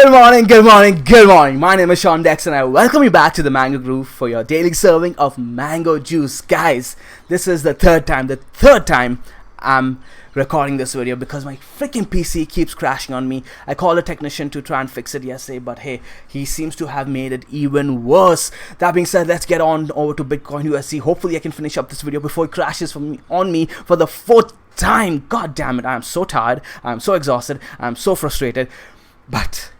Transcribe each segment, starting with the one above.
Good morning, good morning, good morning. My name is Sean Dex and I welcome you back to the Mango Groove for your daily serving of mango juice. Guys, this is the third time I'm recording this video because my freaking PC keeps crashing on me. I called a technician to try and fix it yesterday, but hey, he seems to have made it even worse. That being said, let's get on over to Bitcoin USD. Hopefully I can finish up this video before it crashes on me for the fourth time. God damn it, I'm so tired, I'm so exhausted, I'm so frustrated. But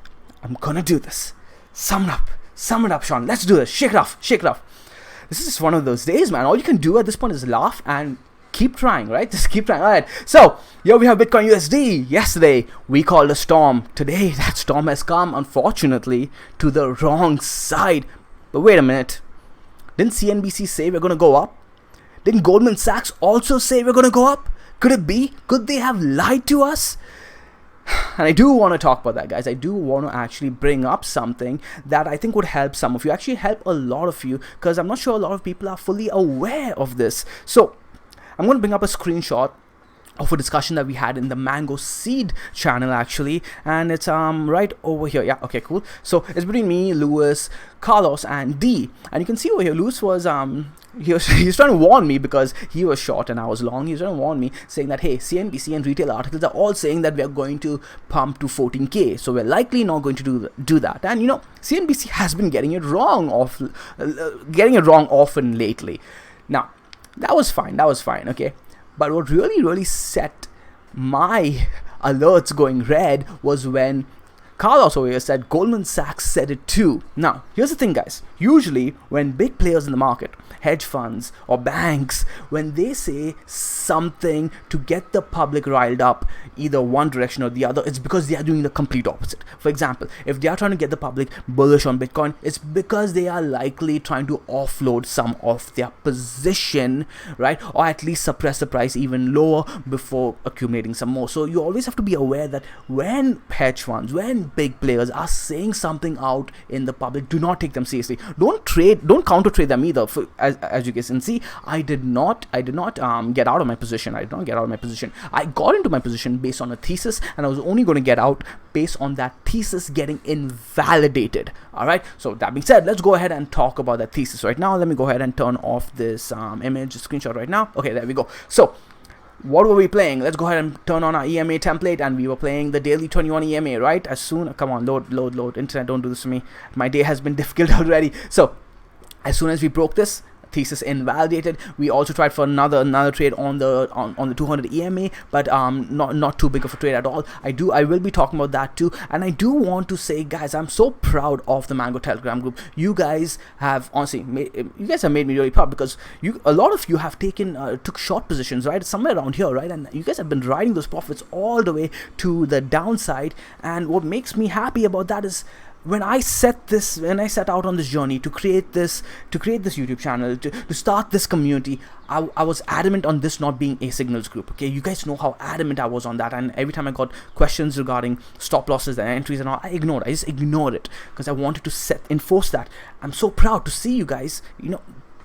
I'm gonna do this. Sum it up, Sean. Let's do this. Shake it off. This is just one of those days, man. All you can do at this point is laugh and keep trying, right? Just keep trying. Alright, so here we have Bitcoin USD. Yesterday, we called a storm. Today, that storm has come, unfortunately, to the wrong side. But wait a minute. Didn't CNBC say we're gonna go up? Didn't Goldman Sachs also say we're gonna go up? Could it be? Could they have lied to us? And I do want to talk about that, guys. I do want to actually bring up something that I think would help some of you, actually help a lot of you, because I'm not sure a lot of people are fully aware of this. So I'm going to bring up a screenshot of a discussion that we had in the Mango Seed channel, actually, and it's right over here. Yeah, okay, cool. So it's between me, Lewis, Carlos, and D. And you can see over here, Lewis was he was trying to warn me because he was short and I was long. He was trying to warn me, saying that hey, CNBC and retail articles are all saying that we are going to pump to 14k, so we're likely not going to do that. And you know, CNBC has been getting it wrong often lately. Now that was fine, okay. But what really set my alerts going red was when Carlos over here said Goldman Sachs said it too. Now, here's the thing, guys. Usually, when big players in the market, hedge funds or banks, when they say something to get the public riled up, either one direction or the other, it's because they are doing the complete opposite. For example, if they are trying to get the public bullish on Bitcoin, it's because they are likely trying to offload some of their position, right? Or at least suppress the price even lower before accumulating some more. So you always have to be aware that when hedge funds, when big players are saying something out in the public, do not take them seriously. Don't counter trade them either. As you guys can see, I did not get out of my position. I got into my position based on a thesis, and I was only going to get out based on that thesis getting invalidated. All right, so that being said, let's go ahead and talk about that thesis right now. Let me go ahead and turn off this image screenshot right now. Okay, there we go. So what were we playing? Let's go ahead and turn on our EMA template, and we were playing the daily 21 EMA, right? Come on, load. Internet, don't do this to me. My day has been difficult already. So as soon as we broke this, thesis invalidated. We also tried for another trade on the 200 EMA, but not too big of a trade at all. I will be talking about that too. And I do want to say, guys, I'm so proud of the Mango Telegram group. You guys have honestly made me really proud, because a lot of you have took short positions, right, somewhere around here, right, and you guys have been riding those profits all the way to the downside. And what makes me happy about that is, when I set out on this journey to create this YouTube channel, to start this community, I was adamant on this not being a signals group. Okay, you guys know how adamant I was on that, and every time I got questions regarding stop losses and entries and all, I just ignored it because I wanted to enforce that. I'm so proud to see you guys, you know.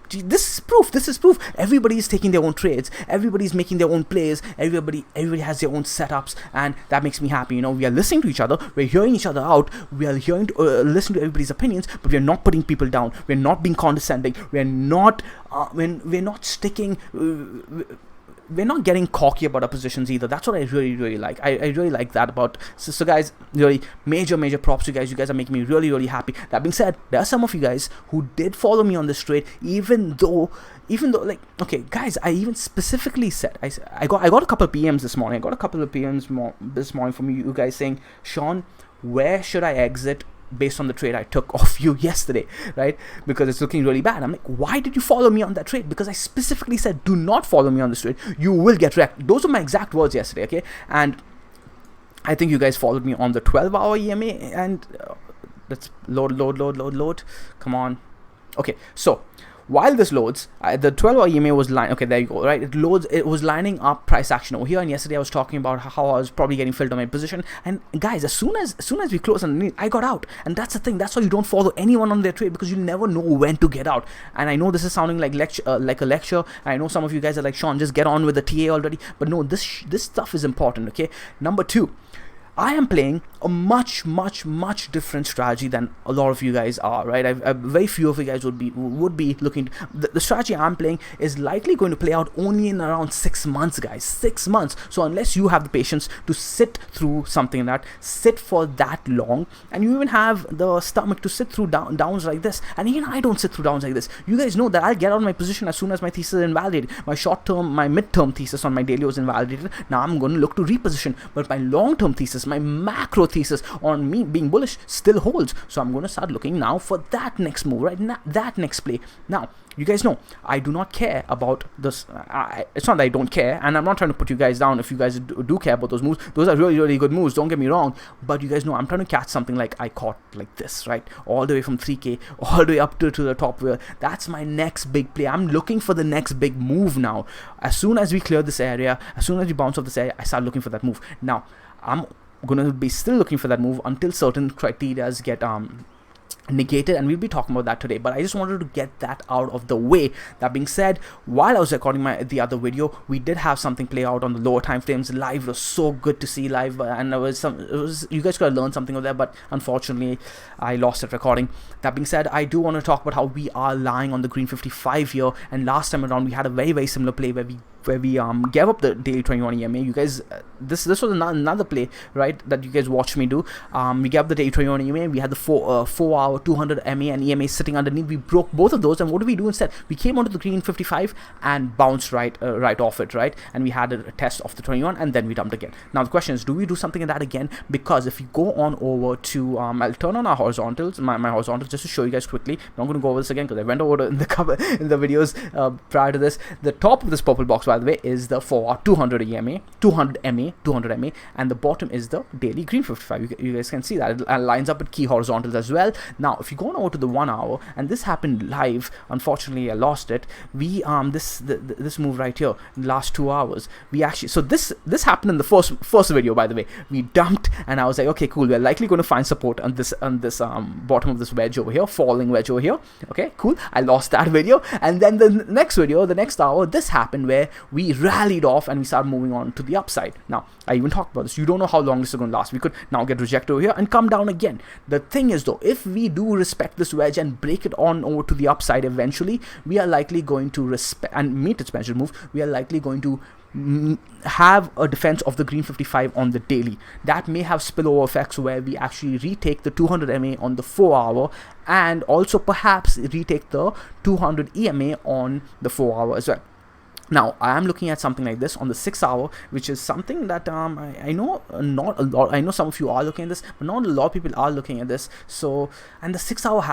This is proof. Everybody is taking their own trades. Everybody's making their own plays. Everybody has their own setups, and that makes me happy. You know, we are listening to each other. We're hearing each other out. We are listening to everybody's opinions, but we're not putting people down. We're not being condescending. We're not sticking. We're not getting cocky about our positions either. That's what I really like. I really like that about. So guys, really major props to you guys. You guys are making me really happy. That being said, there are some of you guys who did follow me on this trade, even though like, okay, guys, I even specifically said, I got a couple of PMs this morning. This morning from you guys saying, Sean, where should I exit based on the trade I took off you yesterday, right? Because it's looking really bad. I'm like, why did you follow me on that trade? Because I specifically said, do not follow me on this trade. You will get wrecked. Those are my exact words yesterday, okay? And I think you guys followed me on the 12-hour EMA, and let's load. Come on. Okay, so while this loads, the 12-hour EMA was okay, there you go, right? It loads. It was lining up price action over here, and yesterday I was talking about how I was probably getting filled on my position. And guys, as soon as we closed underneath, I got out. And that's the thing. That's why you don't follow anyone on their trade, because you never know when to get out. And I know this is sounding like a lecture. I know some of you guys are like, Sean, just get on with the TA already. But no, this stuff is important. Okay. Number two, I am playing a much different strategy than a lot of you guys are, right? Very few of you guys would be looking. The strategy I'm playing is likely going to play out only in around 6 months, guys. 6 months. So unless you have the patience to sit through something like that, sit for that long, and you even have the stomach to sit through downs like this, and even I don't sit through downs like this. You guys know that I'll get out of my position as soon as my thesis is invalidated. My mid-term thesis on my daily was invalidated. Now I'm going to look to reposition, but my long-term thesis, my macro thesis on me being bullish still holds. So I'm going to start looking now for that next move, right? That next play. Now, you guys know I do not care about this. It's not that I don't care, and I'm not trying to put you guys down if you guys do care about those moves. Those are really good moves, don't get me wrong, but you guys know I'm trying to catch something like I caught like this, right? All the way from 3K all the way up to the top where that's my next big play. I'm looking for the next big move now. As soon as we clear this area, as soon as we bounce off this area, I start looking for that move. Now I'm gonna be still looking for that move until certain criteria get negated, and we'll be talking about that today, but I just wanted to get that out of the way. That being said, while I was recording the other video, we did have something play out on the lower time frames. Live was so good to see live, and you guys could have learned something of that, but unfortunately I lost it recording. That being said, I do want to talk about how we are lying on the green 55 here, and last time around we had a very similar play where we gave up the daily 21 EMA. You guys, this was another play, right, that you guys watched me do. We gave up the daily 21 EMA. We had the 4 hour 200 MA and EMA sitting underneath. We broke both of those, and what did we do instead? We came onto the green 55 and bounced right off it, right, and we had a test of the 21, and then we dumped again. Now the question is, do we do something like that again? Because if you go on over to I'll turn on our horizontals, my horizontals, just to show you guys quickly. I'm not going to go over this again because I went over in the videos prior to this. The top of this purple box, by the way, is the 4 hour 200 EMA, 200 MA, and the bottom is the daily green 55. You guys can see that it lines up with key horizontals as well. Now if you go on over to the 1 hour, and this happened live, unfortunately I lost it. We this move right here in the last 2 hours, we actually, so this happened in the first video, by the way. We dumped, and I was like, okay, cool, we're likely going to find support on this bottom of this wedge over here, falling wedge over here. Okay, cool. I lost that video, and then the next video, the next hour, this happened where we rallied off and we started moving on to the upside. Now I even talked about this. You don't know how long this is going to last. We could now get rejected over here and come down again. The thing is though, if we do respect this wedge and break it on over to the upside eventually, we are likely going to respect and meet its measure move. We are likely going to have a defense of the green 55 on the daily. That may have spillover effects where we actually retake the 200 MA on the 4 hour, and also perhaps retake the 200 EMA on the 4 hour as well. Now I am looking at something like this on the 6 hour, which is something that I know not a lot. I know some of you are looking at this, but not a lot of people are looking at this. So, and the 6 hour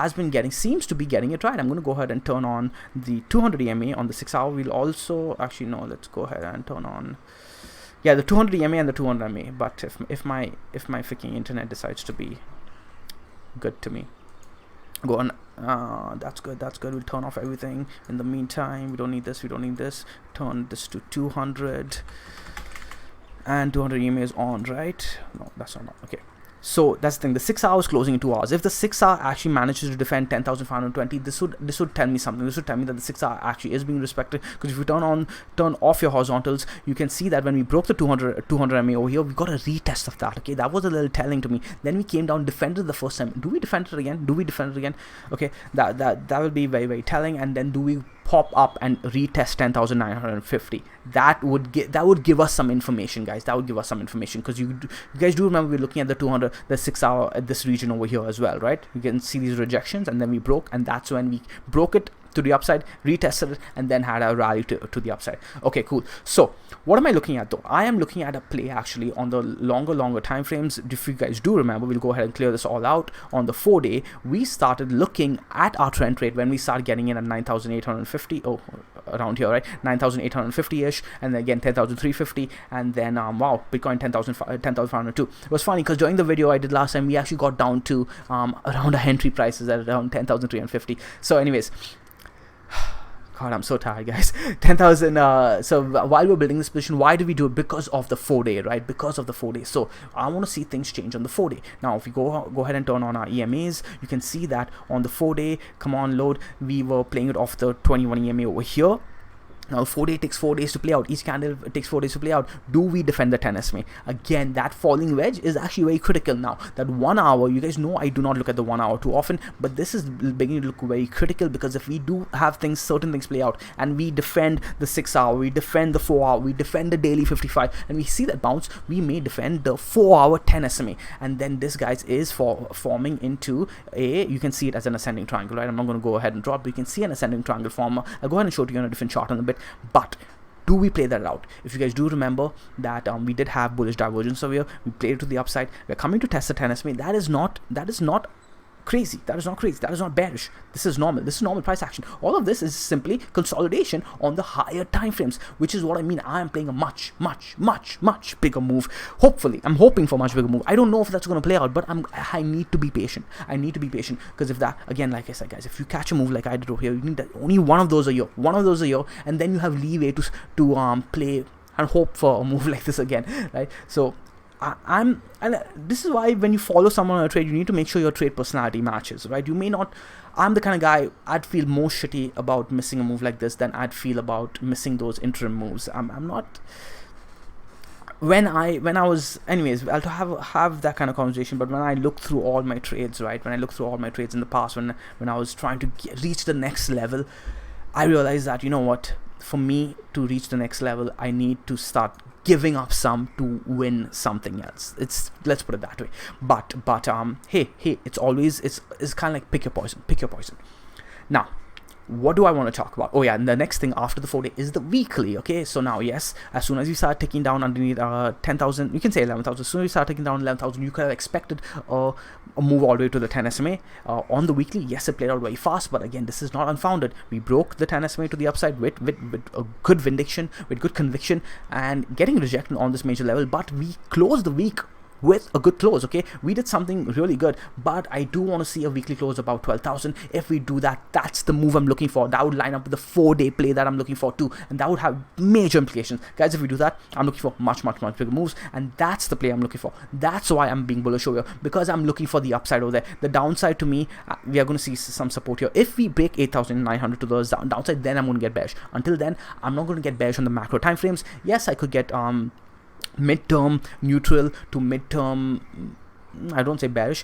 seems to be getting it right. I'm going to go ahead and turn on the 200 EMA on the 6 hour. We'll also actually no. Let's go ahead and turn on, yeah, the 200 EMA and the 200 MA. But if my freaking internet decides to be good to me, go on. That's good. We'll turn off everything in the meantime. We don't need this. Turn this to 200, and 200 EMA is on, right? No, that's not on. Okay, so that's the thing. The 6 hours closing in 2 hours. If the 6 hour actually manages to defend 10,520, this would tell me something. This would tell me that the 6 hour actually is being respected. Because if you turn off your horizontals, you can see that when we broke the 200 MA over here, we got a retest of that. Okay, that was a little telling to me. Then we came down, defended the first time. Do we defend it again? Okay, that will be very telling. And then do we pop up and retest 10,950? That would give us some information, guys. That would give us some information, because you guys do remember we're looking at the 200, the 6 hour at this region over here as well, right? You can see these rejections, and then we broke, and that's when we broke it to the upside, retested it, and then had a rally to the upside. Okay, cool. So what am I looking at though? I am looking at a play actually on the longer time frames. If you guys do remember, we'll go ahead and clear this all out. On the 4-day, we started looking at our trend rate when we started getting in at 9,850. Oh, around here, right? 9,850-ish, and then again 10,350, and then wow, Bitcoin 10,502. It was funny because during the video I did last time, we actually got down to around our entry prices at around 10,350. So anyways, God, I'm so tired, guys. 10,000. So while we're building this position, why do we do it? Because of the 4-day, right? Because of the 4-day. So I want to see things change on the 4-day. Now, if we go ahead and turn on our EMAs, you can see that on the 4-day, come on, load, we were playing it off the 21 EMA over here. Now 4-day takes 4 days to play out. Each candle takes 4 days to play out. Do we defend the 10 SMA? Again, that falling wedge is actually very critical now. That 1 hour, you guys know I do not look at the 1 hour too often, but this is beginning to look very critical, because if we do have certain things play out and we defend the 6 hour, we defend the 4 hour, we defend the daily 55, and we see that bounce, we may defend the 4 hour 10 SMA. And then this, guys, is forming into you can see it as an ascending triangle, right? I'm not going to go ahead and draw, but you can see an ascending triangle form. I'll go ahead and show it to you on a different chart in a bit. But do we play that out? If you guys do remember that we did have bullish divergence over here, we played it to the upside, we're coming to test the 10 SMA. That is not crazy. That is not crazy. That is not bearish. This is normal. This is normal price action. All of this is simply consolidation on the higher time frames, which is what I mean. I am playing a much bigger move. Hopefully, I'm hoping for a much bigger move. I don't know if that's going to play out, but I need to be patient. I need to be patient, because if that, again, like I said, guys, if you catch a move like I did over here, you need only one of those a year, and then you have leeway to play and hope for a move like this again, right? So and this is why when you follow someone on a trade, you need to make sure your trade personality matches, right? You may not. I'm the kind of guy, I'd feel more shitty about missing a move like this than I'd feel about missing those interim moves. I'm not. When I was, anyways, I'll have that kind of conversation. But when I look through all my trades, right? When I look through all my trades in the past, when I was trying to reach the next level, I realized that, you know what? For me to reach the next level, I need to start giving up some to win something else. Let's put it that way. But hey, it's always it's kind of like pick your poison. Now, what do I want to talk about? Oh yeah, and the next thing after the 4 day is the weekly. Okay, so now, yes, as soon as you start ticking down underneath 10,000, you can say 11,000. As soon as you start ticking down 11,000, you could have expected a move all the way to the 10 SMA. On the weekly, yes, it played out very fast, but again, this is not unfounded. We broke the 10 SMA to the upside with a good vindication, with good conviction, and getting rejected on this major level, but we closed the week with a good close. Okay, we did something really good, but I do want to see a weekly close about 12,000. If we do that, that's the move I'm looking for. That would line up with the 4-day play that I'm looking for too, and that would have major implications, guys. If we do that, I'm looking for much bigger moves, and that's the play I'm looking for. That's why I'm being bullish over here, because I'm looking for the upside over there. The downside, to me, we are going to see some support here. If we break 8,900 to the downside, then I'm going to get bearish. Until then, I'm not going to get bearish on the macro time frames. Yes, I could get midterm neutral to midterm, I don't say bearish.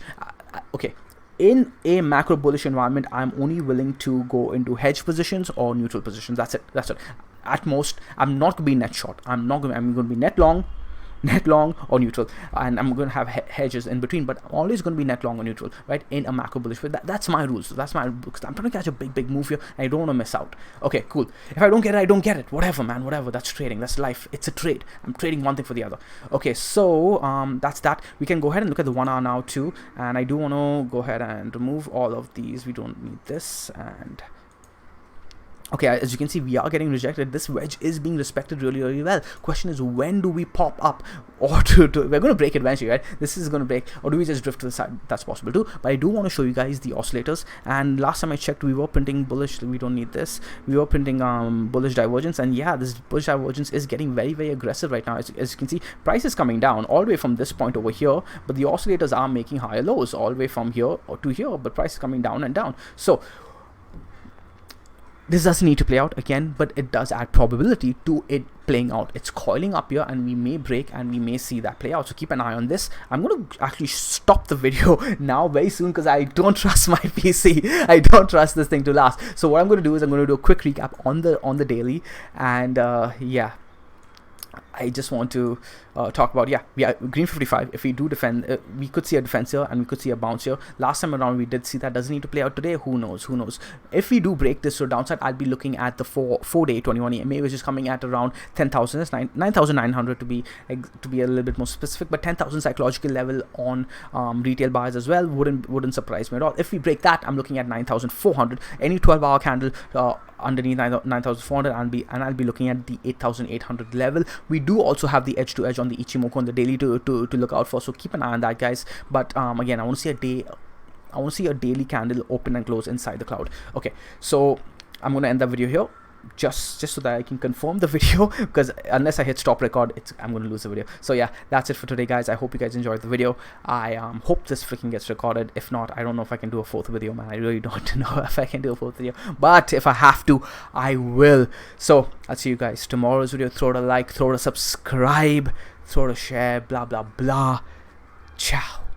Okay, in a macro bullish environment, I'm only willing to go into hedge positions or neutral positions. That's it. At most, I'm not going to be net short. I'm going to be net long or neutral, and I'm going to have hedges in between, but I'm always going to be net long or neutral, right, in a macro bullish. That's my rules. That's my books. I'm trying to catch a big move here, and I don't want to miss out. Okay, cool. If I don't get it, I don't get it. Whatever, man, whatever. That's trading. That's life. It's a trade. I'm trading one thing for the other. Okay, so that's that. We can go ahead and look at the 1 hour now too, and I do want to go ahead and remove all of these. We don't need this. And okay, as you can see, we are getting rejected. This wedge is being respected really well. Question is, when do we pop up? Or we're going to break eventually, right? This is going to break, or do we just drift to the side? That's possible too. But I do want to show you guys the oscillators. And last time I checked, we were printing bullish. We don't need this. We were printing bullish divergence. And yeah, this bullish divergence is getting very aggressive right now. As you can see, price is coming down all the way from this point over here. But the oscillators are making higher lows all the way from here to here. But price is coming down and down. So this doesn't need to play out again, but it does add probability to it playing out. It's coiling up here, and we may break, and we may see that play out. So keep an eye on this. I'm going to actually stop the video now very soon, because I don't trust my PC. I don't trust this thing to last. So what I'm going to do is I'm going to do a quick recap on the daily, and yeah, I just want to talk about, yeah, we are green 55. If we do defend, we could see a defense here, and we could see a bounce here. Last time around we did see that. Doesn't need to play out today. Who knows? If we do break this to downside, I'll be looking at the 4-day 21 EMA, which is coming at around 10,000, 9,900 to be a little bit more specific, but 10,000 psychological level on retail buyers as well wouldn't surprise me at all. If we break that, I'm looking at 9,400. Any 12-hour candle underneath 9,400, and I'll be looking at the 8,800 level. We do also have the edge to edge on the Ichimoku on the daily to look out for, so keep an eye on that, guys. But again, I want to see a daily candle open and close inside the cloud. Okay, so I'm going to end the video here. just so that I can confirm the video, because unless I hit stop record, I'm going to lose the video. So yeah, that's it for today, guys. I hope you guys enjoyed the video. I hope this freaking gets recorded. If not, I don't know if I can do a fourth video, man. I really don't know if I can do a fourth video, but if I have to, I will. So I'll see you guys tomorrow's video. Throw it a like, throw it a subscribe, throw it a share, blah blah blah. Ciao.